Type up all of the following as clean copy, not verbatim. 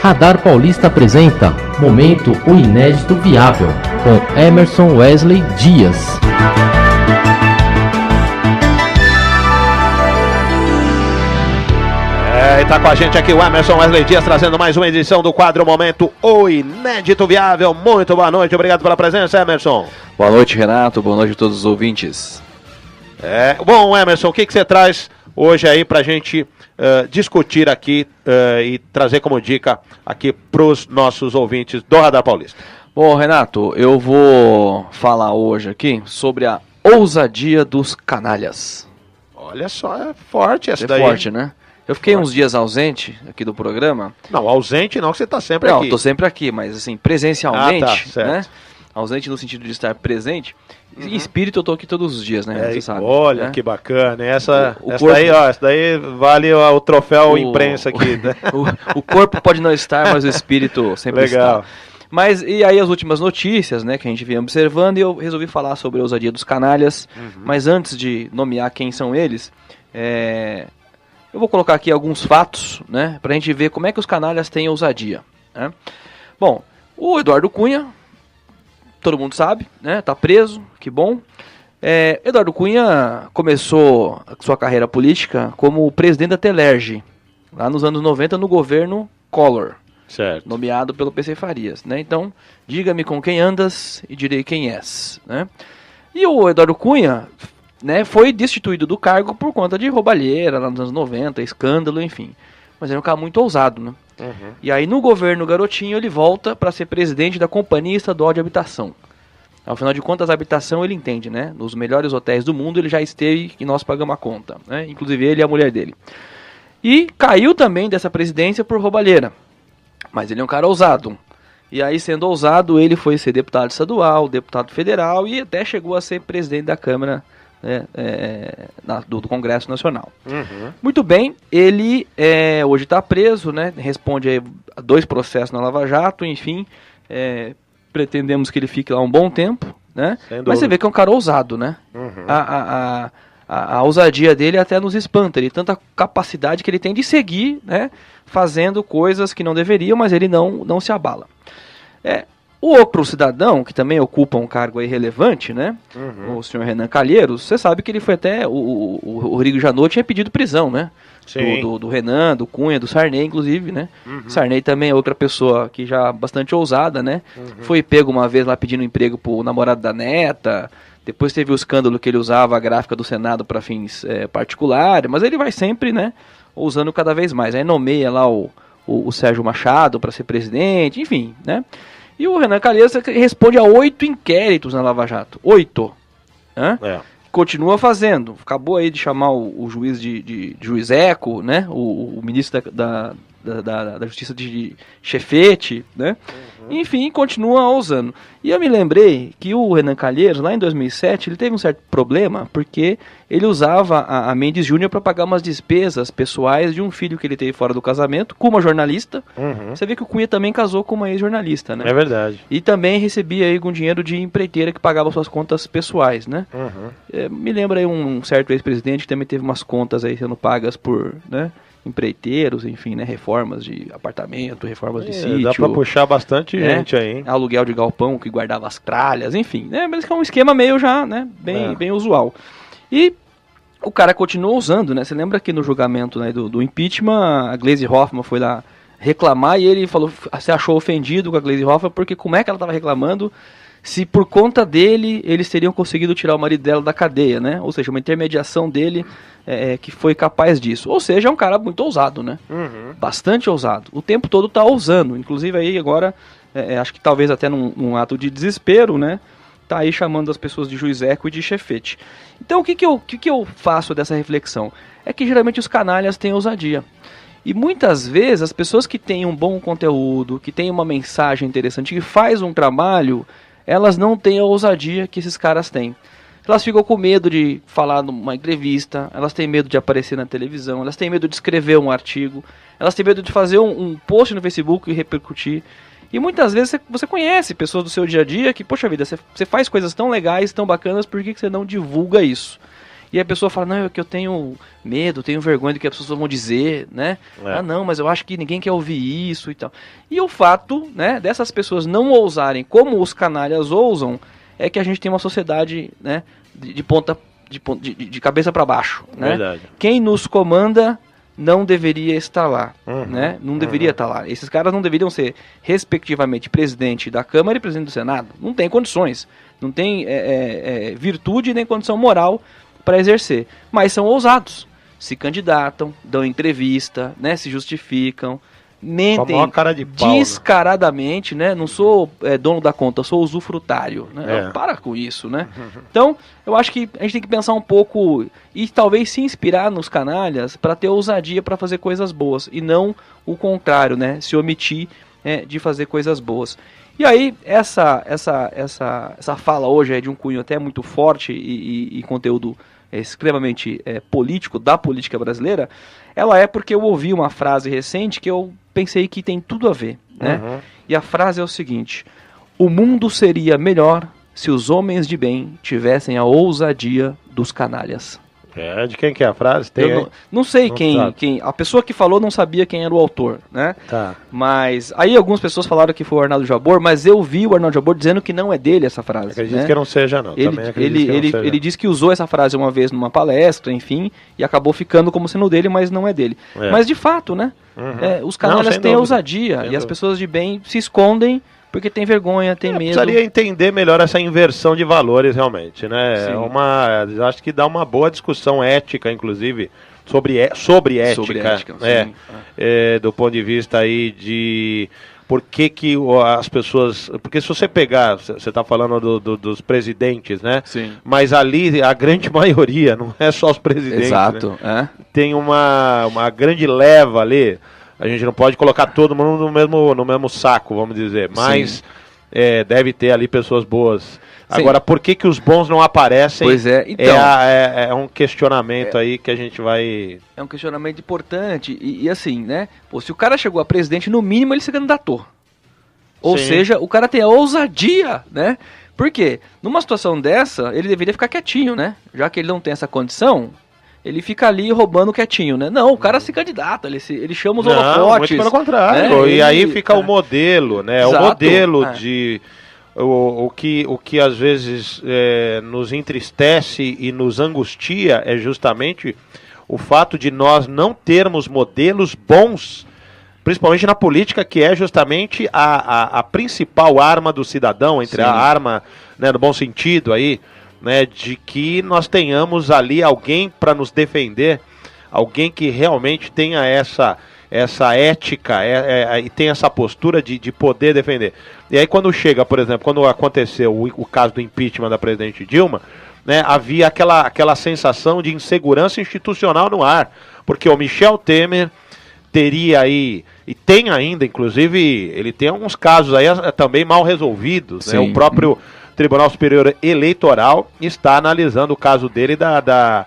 Radar Paulista apresenta Momento O Inédito Viável, com Emerson Wesley Dias. E tá com a gente aqui o Emerson Wesley Dias, trazendo mais uma edição do quadro Momento O Inédito Viável. Muito boa noite, obrigado pela presença, Emerson. Boa noite, Renato, boa noite a todos os ouvintes. Bom, Emerson, o que você traz hoje aí pra gente discutir aqui e trazer como dica aqui pros nossos ouvintes do Radar Paulista? Bom, Renato, eu vou falar hoje aqui sobre a ousadia dos canalhas. Olha só, é forte essa daí. É forte, né? Eu fiquei uns dias ausente aqui do programa. Não, ausente não, que você tá sempre aqui. Não, tô sempre aqui, mas assim, presencialmente, certo. né? Ausente no sentido de estar presente. Em espírito eu tô aqui todos os dias, né? Você sabe. Olha, né? Que bacana. Essa corpo... essa daí vale o troféu imprensa aqui, né? O corpo pode não estar, mas o espírito sempre Legal. está. Mas, e aí as últimas notícias, né, que a gente vem observando, e eu resolvi falar sobre a ousadia dos canalhas. Mas antes de nomear quem são eles, eu vou colocar aqui alguns fatos, né, pra gente ver como é que os canalhas têm ousadia, né? Bom, o Eduardo Cunha, todo mundo sabe, né, tá preso, que bom. Eduardo Cunha começou a sua carreira política como presidente da Telerge, lá nos anos 90, no governo Collor. Certo. Nomeado pelo PC Farias, né? Então, diga-me com quem andas e direi quem és, né? E o Eduardo Cunha, né, foi destituído do cargo por conta de roubalheira lá nos anos 90, escândalo, enfim. Mas ele é um cara muito ousado, né? E aí no governo Garotinho ele volta para ser presidente da Companhia Estadual de Habitação. Afinal de contas, a habitação ele entende, né? Nos melhores hotéis do mundo ele já esteve e nós pagamos a conta, né? Inclusive ele e a mulher dele. E caiu também dessa presidência por roubalheira. Mas ele é um cara ousado. E aí, sendo ousado, ele foi ser deputado estadual, deputado federal e até chegou a ser presidente da Câmara, né, do Congresso Nacional. Muito bem, ele hoje está preso, né, responde a 2 processos na Lava Jato, enfim, pretendemos que ele fique lá um bom tempo, né? Mas você vê que é um cara ousado, né? A ousadia dele até nos espanta, ele tanta capacidade que ele tem de seguir, né, fazendo coisas que não deveriam, mas ele não se abala. O outro cidadão, que também ocupa um cargo aí relevante, né, o senhor Renan Calheiros, você sabe que ele foi até, o Rodrigo Janot tinha pedido prisão, né, do Renan, do Cunha, do Sarney, inclusive, né, Sarney também é outra pessoa que já bastante ousada, né, foi pego uma vez lá pedindo emprego pro namorado da neta. Depois teve o escândalo que ele usava a gráfica do Senado para fins particulares, mas ele vai sempre, né, usando cada vez mais. Aí nomeia lá o Sérgio Machado para ser presidente, enfim, né. E o Renan Calheiros responde a 8 inquéritos na Lava Jato. 8. Né? Continua fazendo. Acabou aí de chamar o juiz de juiz Eco, né, o ministro da Justiça de Chefete, né? Enfim, continua ousando. E eu me lembrei que o Renan Calheiros, lá em 2007, ele teve um certo problema, porque ele usava a Mendes Júnior para pagar umas despesas pessoais de um filho que ele teve fora do casamento, com uma jornalista. Você vê que o Cunha também casou com uma ex-jornalista, né? É verdade. E também recebia aí algum dinheiro de empreiteira que pagava suas contas pessoais, né? Me lembra aí um certo ex-presidente que também teve umas contas aí sendo pagas por, né, empreiteiros, enfim, né, reformas de apartamento, reformas de sítio. Dá pra puxar bastante gente aí, hein? Aluguel de galpão que guardava as tralhas, enfim, né, mas que é um esquema meio já, né, bem usual. E o cara continua usando, né, você lembra que no julgamento, né, do impeachment, a Gleisi Hoffmann foi lá reclamar e ele falou, se achou ofendido com a Gleisi Hoffmann, porque como é que ela estava reclamando se por conta dele eles teriam conseguido tirar o marido dela da cadeia, né? Ou seja, uma intermediação dele que foi capaz disso. Ou seja, é um cara muito ousado, né? Bastante ousado. O tempo todo tá ousando. Inclusive aí agora, acho que talvez até num ato de desespero, né? Tá aí chamando as pessoas de juiz Eco e de chefete. Então o que eu faço dessa reflexão? É que geralmente os canalhas têm ousadia. E muitas vezes as pessoas que têm um bom conteúdo, que têm uma mensagem interessante, que faz um trabalho, elas não têm a ousadia que esses caras têm. Elas ficam com medo de falar numa entrevista, elas têm medo de aparecer na televisão, elas têm medo de escrever um artigo, elas têm medo de fazer um post no Facebook e repercutir. E muitas vezes você conhece pessoas do seu dia a dia que, poxa vida, você faz coisas tão legais, tão bacanas, por que você não divulga isso? E a pessoa fala, não, é que eu tenho medo, tenho vergonha do que as pessoas vão dizer, né? Ah, não, mas eu acho que ninguém quer ouvir isso e tal. E o fato, né, dessas pessoas não ousarem como os canalhas ousam, é que a gente tem uma sociedade, né, de cabeça para baixo, né? Verdade. Quem nos comanda não deveria estar lá, né? Não deveria estar lá. Esses caras não deveriam ser, respectivamente, presidente da Câmara e presidente do Senado. Não tem condições. Não tem virtude nem condição moral para exercer. Mas são ousados. Se candidatam, dão entrevista, né? Se justificam, mentem cara de pau, descaradamente, né? Não sou dono da conta, sou usufrutário, né? Para com isso, né? Então, eu acho que a gente tem que pensar um pouco e talvez se inspirar nos canalhas para ter ousadia para fazer coisas boas e não o contrário, né? Se omitir de fazer coisas boas. E aí, essa fala hoje é de um cunho até muito forte e conteúdo extremamente político da política brasileira. Ela é porque eu ouvi uma frase recente que eu pensei que tem tudo a ver, né? E a frase é o seguinte: o mundo seria melhor se os homens de bem tivessem a ousadia dos canalhas. De quem que é a frase? Não sei quem. A pessoa que falou não sabia quem era o autor, né? Tá. Mas aí algumas pessoas falaram que foi o Arnaldo Jabor, mas eu vi o Arnaldo Jabor dizendo que não é dele essa frase. Acredito né? que não seja, não. Ele disse que usou essa frase uma vez numa palestra, enfim, e acabou ficando como sendo dele, mas não é dele. Mas de fato, né? Os canalhas têm ousadia e as pessoas de bem se escondem porque tem vergonha, tem medo. Precisaria entender melhor essa inversão de valores, realmente, né? Acho que dá uma boa discussão ética, inclusive, sobre ética. Sobre ética, do ponto de vista aí de por que as pessoas... Porque se você pegar, você está falando dos presidentes, né? Sim. Mas ali, a grande maioria, não é só os presidentes. Exato, né? Tem uma grande leva ali. A gente não pode colocar todo mundo no mesmo saco, vamos dizer. Mas deve ter ali pessoas boas. Sim. Agora, por que os bons não aparecem? Pois é, então... É um questionamento aí que a gente vai... É um questionamento importante. E assim, né? Pô, se o cara chegou a presidente, no mínimo ele se candidatou. Ou seja, o cara tem a ousadia, né? Por quê? Numa situação dessa, ele deveria ficar quietinho, né? Já que ele não tem essa condição... Ele fica ali roubando quietinho, né? Não, o cara se candidata, ele chama os holofotes. Muito pelo contrário. E aí fica o modelo, né? Exato. O modelo de... O que às vezes nos entristece e nos angustia é justamente o fato de nós não termos modelos bons, principalmente na política, que é justamente a principal arma do cidadão, a arma, né, no bom sentido aí, né, de que nós tenhamos ali alguém para nos defender, alguém que realmente tenha essa ética e tenha essa postura de poder defender. E aí quando chega, por exemplo, quando aconteceu o caso do impeachment da presidente Dilma, né, havia aquela sensação de insegurança institucional no ar, porque o Michel Temer teria aí, e tem ainda, inclusive, ele tem alguns casos aí também mal resolvidos, né, o próprio Tribunal Superior Eleitoral está analisando o caso dele da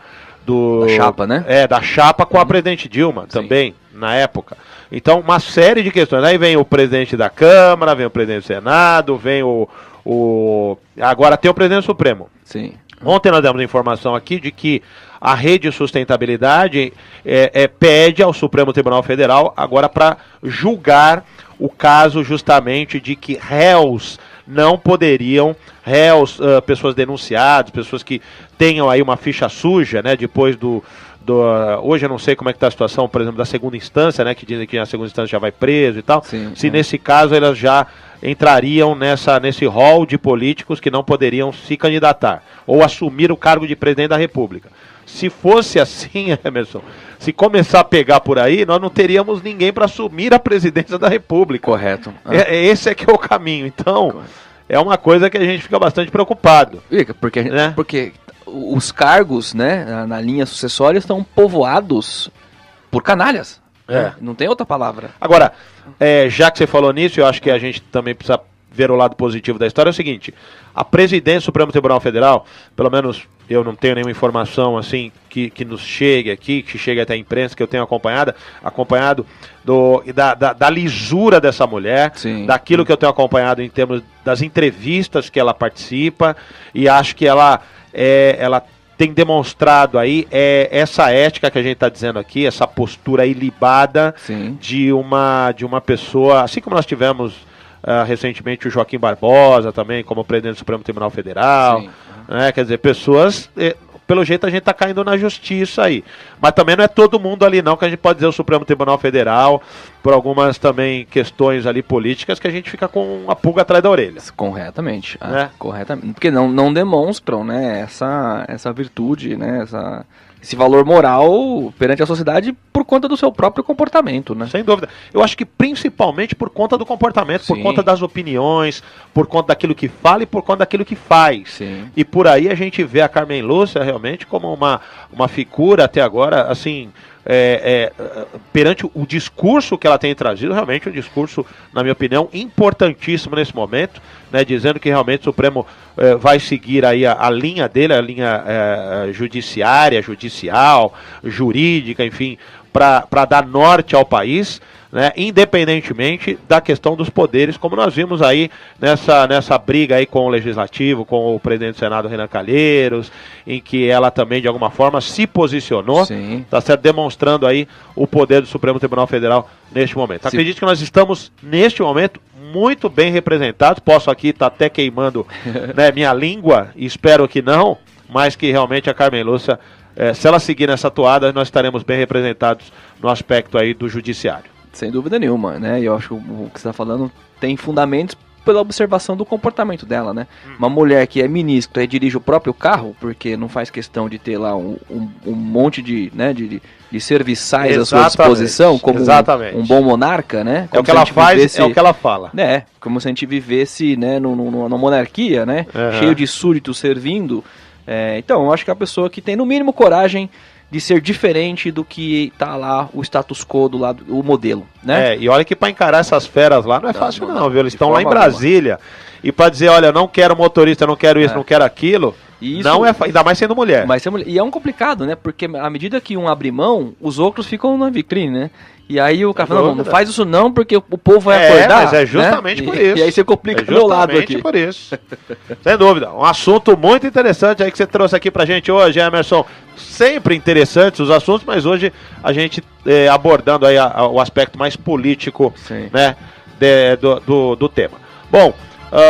chapa, né? Da chapa com a presidente Dilma também, na época. Então, uma série de questões. Aí vem o presidente da Câmara, vem o presidente do Senado, vem agora tem o presidente do Supremo. Sim. Ontem nós demos informação aqui de que a Rede Sustentabilidade pede ao Supremo Tribunal Federal agora para julgar o caso justamente de que réus não poderiam, pessoas denunciadas, pessoas que tenham aí uma ficha suja, né, depois hoje eu não sei como é que está a situação, por exemplo, da segunda instância, né, que dizem que a segunda instância já vai preso e tal, nesse caso elas já entrariam nesse rol de políticos que não poderiam se candidatar ou assumir o cargo de presidente da República. Se fosse assim, Emerson, se começar a pegar por aí, nós não teríamos ninguém para assumir a presidência da República. Correto. Esse é que é o caminho. Então, é uma coisa que a gente fica bastante preocupado. Porque os cargos, né, na linha sucessória estão povoados por canalhas. Não tem outra palavra. Agora, já que você falou nisso, eu acho que a gente também precisa ver o lado positivo da história. É o seguinte, a presidência do Supremo Tribunal Federal, pelo menos eu não tenho nenhuma informação assim que nos chegue aqui, que chegue até a imprensa, que eu tenho acompanhado da lisura dessa mulher, daquilo que eu tenho acompanhado em termos das entrevistas que ela participa, e acho que ela tem demonstrado aí essa ética que a gente está dizendo aqui, essa postura ilibada de uma pessoa, assim como nós tivemos recentemente o Joaquim Barbosa também, como presidente do Supremo Tribunal Federal, né? Quer dizer, pessoas... Pelo jeito a gente está caindo na justiça aí. Mas também não é todo mundo ali não, que a gente pode dizer o Supremo Tribunal Federal, por algumas também questões ali políticas, que a gente fica com uma pulga atrás da orelha. Corretamente. Corretamente. Porque não demonstram, né, essa virtude, né, esse valor moral perante a sociedade por conta do seu próprio comportamento, né? Sem dúvida. Eu acho que principalmente por conta do comportamento, por conta das opiniões, por conta daquilo que fala e por conta daquilo que faz. Sim. E por aí a gente vê a Carmen Lúcia realmente como uma figura até agora, assim, perante o discurso que ela tem trazido, realmente um discurso, na minha opinião, importantíssimo nesse momento, né, dizendo que realmente o Supremo vai seguir aí a linha dele, a linha judicial, jurídica, enfim, para dar norte ao país, né, independentemente da questão dos poderes, como nós vimos aí nessa briga aí com o Legislativo, com o presidente do Senado, Renan Calheiros, em que ela também, de alguma forma, se posicionou, tá certo, demonstrando aí o poder do Supremo Tribunal Federal neste momento. Acredito que nós estamos, neste momento, muito bem representados. Posso aqui estar até queimando, né, minha língua, espero que não, mas que realmente a Carmen Lúcia, se ela seguir nessa toada, nós estaremos bem representados no aspecto aí do judiciário. Sem dúvida nenhuma, né? Eu acho que o que você está falando tem fundamentos pela observação do comportamento dela, né? Uma mulher que é ministra e dirige o próprio carro, porque não faz questão de ter lá um monte de serviçais à sua disposição, como um bom monarca, né? Como é o que ela faz, é o que ela fala. É, como se a gente vivesse, né, numa monarquia, né? Cheio de súditos servindo. Então, eu acho que é a pessoa que tem, no mínimo, coragem de ser diferente do que tá lá o status quo do lado, o modelo, né? E olha que para encarar essas feras lá não é fácil não, viu? Eles estão lá em Brasília. E para dizer, olha, não quero motorista, não quero isso, não quero aquilo, não é, ainda mais sendo mulher. E é um complicado, né? Porque à medida que um abre mão, os outros ficam na vitrine, né? E aí o cara fala, não faz isso não, porque o povo vai acordar. Mas é justamente, né? Por isso. E aí você complica do meu lado aqui. Por isso. Sem dúvida. Um assunto muito interessante aí que você trouxe aqui pra gente hoje, Emerson. Sempre interessantes os assuntos, mas hoje a gente abordando aí o aspecto mais político, né, do tema. Bom,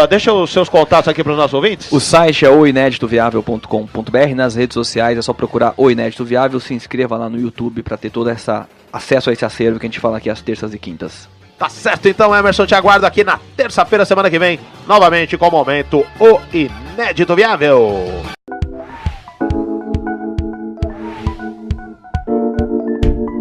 deixa os seus contatos aqui para os nossos ouvintes. O site é oineditoviável.com.br. Nas redes sociais é só procurar O Inédito Viável. Se inscreva lá no YouTube para ter todo acesso a esse acervo que a gente fala aqui às terças e quintas. Tá certo, então, Emerson, te aguardo aqui na terça-feira, semana que vem, novamente com o momento O Inédito Viável.